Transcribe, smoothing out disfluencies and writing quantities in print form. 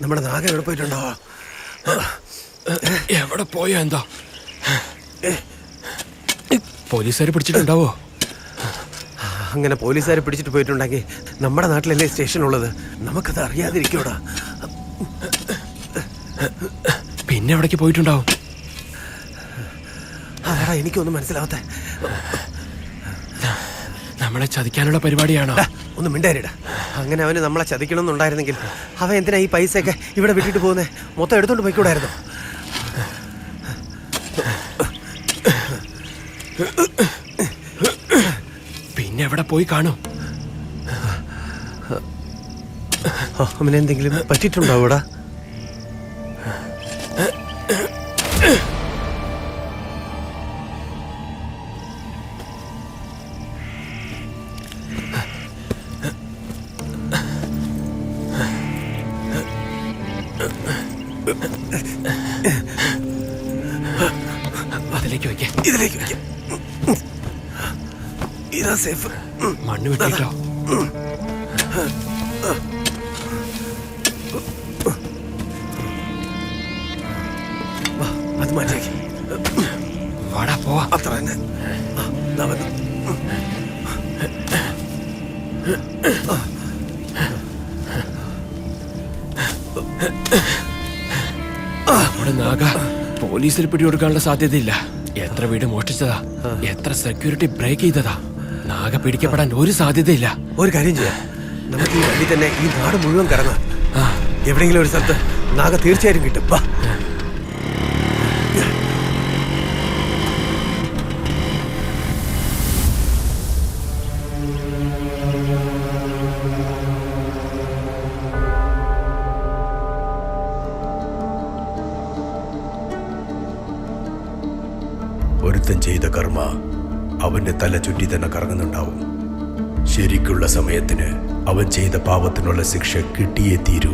നമ്മുടെ നാഗ എവിടെ പോയിട്ടുണ്ടോ? എവിടെ പോയോ എന്തോ? പോലീസുകാർ പിടിച്ചിട്ടുണ്ടാവോ? അങ്ങനെ പോലീസുകാരെ പിടിച്ചിട്ട് പോയിട്ടുണ്ടെങ്കിൽ നമ്മുടെ നാട്ടിലല്ലേ സ്റ്റേഷൻ ഉള്ളത്, നമുക്കത് അറിയാതിരിക്കൂടാ. പിന്നെ എവിടേക്ക് പോയിട്ടുണ്ടാവും? അതാ എനിക്കൊന്നും മനസ്സിലാവത്തെ. നമ്മളെ ചതിക്കാനുള്ള പരിപാടിയാണോ? ഒന്ന് മിണ്ടാരിടാ. അങ്ങനെ അവന് നമ്മളെ ചതിക്കണമെന്നുണ്ടായിരുന്നെങ്കിൽ അവൻ എന്തിനാ ഈ പൈസയൊക്കെ ഇവിടെ വിട്ടിട്ട് പോകുന്നേ? മൊത്തം എടുത്തോണ്ട് പോയിക്കൂടായിരുന്നു. പിന്നെ എവിടെ പോയി കാണും? അവനെന്തെങ്കിലും പറ്റിയിട്ടുണ്ടാവൂടാ? അതിലേക്ക് വയ്ക്കാം. ഇതിലേക്ക് വയ്ക്കാം. ഇതാ സേഫ്. മണ്ണ് വെട്ടിട്ടോ? അത് മാറ്റിയാക്കി. വാടാ പോവാ. അത്ര തന്നെ. നമ്മുടെ നാഗ പോലീസിൽ പിടികൊടുക്കാനുള്ള സാധ്യതയില്ല. എത്ര വീട് മോഷ്ടിച്ചതാ, എത്ര സെക്യൂരിറ്റി ബ്രേക്ക് ചെയ്തതാ. നാഗ പിടിക്കപ്പെടാൻ ഒരു സാധ്യതയില്ല. ഒരു കാര്യം ചെയ്യാം, നമുക്ക് ഈ വഴി തന്നെ ഈ നാട് മുഴുവൻ കറങ്ങാം. എവിടെയെങ്കിലും ഒരു സ്ഥലത്ത് നാഗ തീർച്ചയായും കിട്ടും. വാ. ഒരുത്തൻ ചെയ്ത കർമ്മ അവന്റെ തല ചുറ്റി തന്നെ കറങ്ങുന്നുണ്ടാവും. ശരിക്കുള്ള സമയത്തിന് അവൻ ചെയ്ത പാപത്തിനുള്ള ശിക്ഷ കിട്ടിയേ തീരൂ.